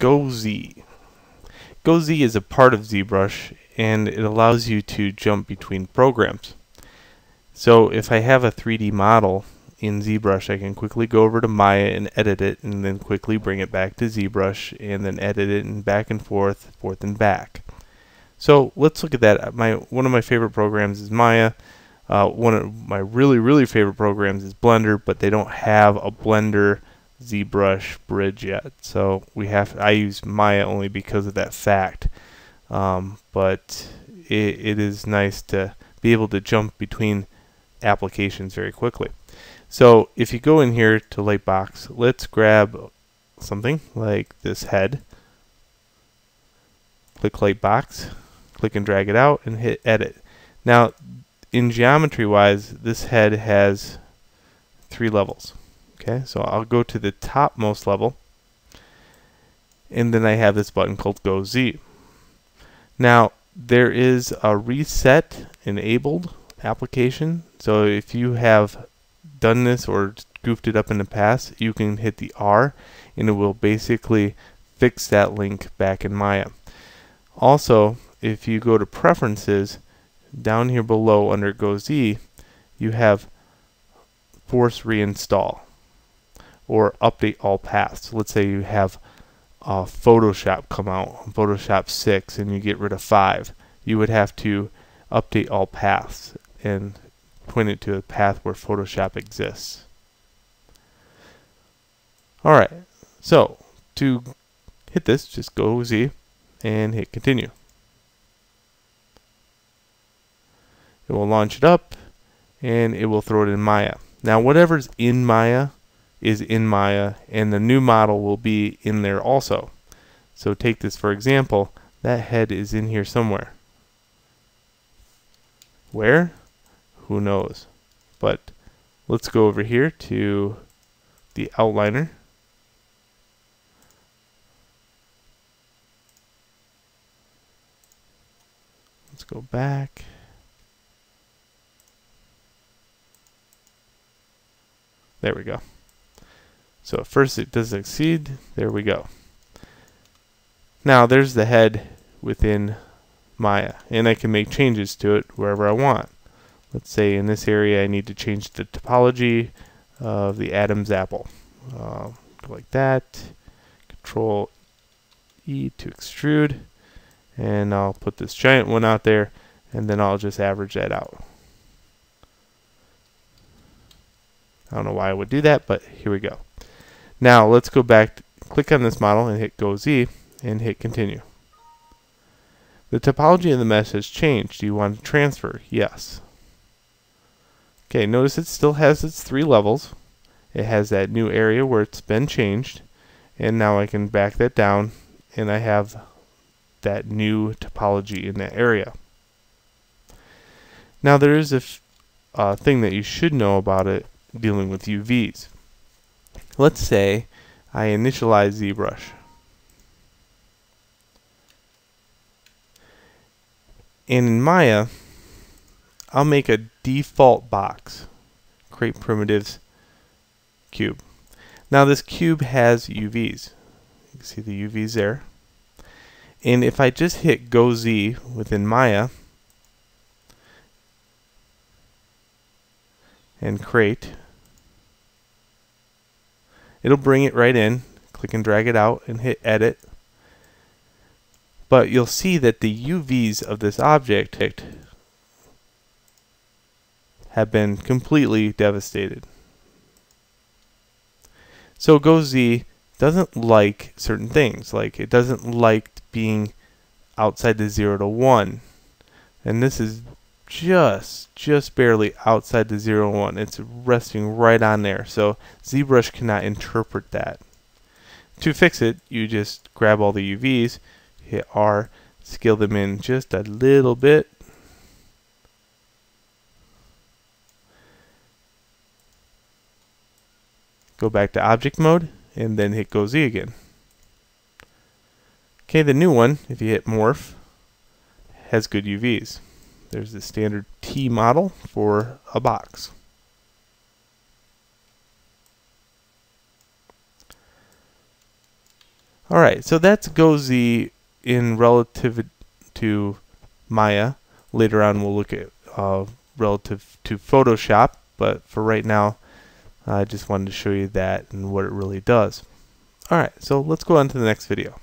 GoZ. GoZ is a part of ZBrush, and it allows you to jump between programs. So if I have a 3D model in ZBrush, I can quickly go over to Maya and edit it, and then quickly bring it back to ZBrush, and then edit it, and back and forth and back. So let's look at that. One of my favorite programs is Maya. One of my really favorite programs is Blender, but they don't have a Blender ZBrush bridge yet. So I use Maya only because of that fact. But it is nice to be able to jump between applications very quickly. So if you go in here to Lightbox, let's grab something like this head. Click Lightbox, click and drag it out, and hit Edit. Now, in geometry wise, this head has 3 levels. Okay, so I'll go to the topmost level, and then I have this button called GoZ. Now, there is a reset enabled application, so if you have done this or goofed it up in the past, you can hit the R, and it will basically fix that link back in Maya. Also, if you go to Preferences, down here below under GoZ, you have Force Reinstall or Update All Paths. Let's say you have Photoshop come out, Photoshop 6, and you get rid of 5. You would have to update all paths and point it to a path where Photoshop exists. Alright, so to hit this, just go Z and hit continue. It will launch it up, and it will throw it in Maya. Now whatever's in Maya is in Maya, and the new model will be in there also. So take this for example, that head is in here somewhere. Where? Who knows? But let's go over here to the outliner. Let's go back. There we go. So at first it does succeed. There we go. Now there's the head within Maya, and I can make changes to it wherever I want. Let's say in this area I need to change the topology of the Adam's apple. Go like that. Control E to extrude, and I'll put this giant one out there, and then I'll just average that out. I don't know why I would do that, but here we go. Now let's go back, click on this model and hit GoZ and hit continue. The topology of the mesh has changed. Do you want to transfer? Yes. Okay, notice it still has its 3 levels. It has that new area where it's been changed, and now I can back that down, and I have that new topology in that area. Now there is a thing that you should know about it dealing with UVs. Let's say I initialize ZBrush. And in Maya, I'll make a default box, create primitives, cube. Now this cube has UVs. You can see the UVs there. And if I just hit GoZ within Maya and create, it'll bring it right in. Click and drag it out and hit edit. But you'll see that the UVs of this object have been completely devastated. So GoZ doesn't like certain things, like it doesn't like being outside the 0 to 1, and this is just barely outside the 0 and 1. It's resting right on there, so ZBrush cannot interpret that. To fix it, you just grab all the UVs, hit R, scale them in just a little bit, go back to object mode, and then hit GoZ again. Okay, the new one, if you hit morph, has good UVs. There's the standard T model for a box. Alright, so that's GoZ in relative to Maya. Later on we'll look at relative to Photoshop, but for right now I just wanted to show you that and what it really does. Alright, so let's go on to the next video.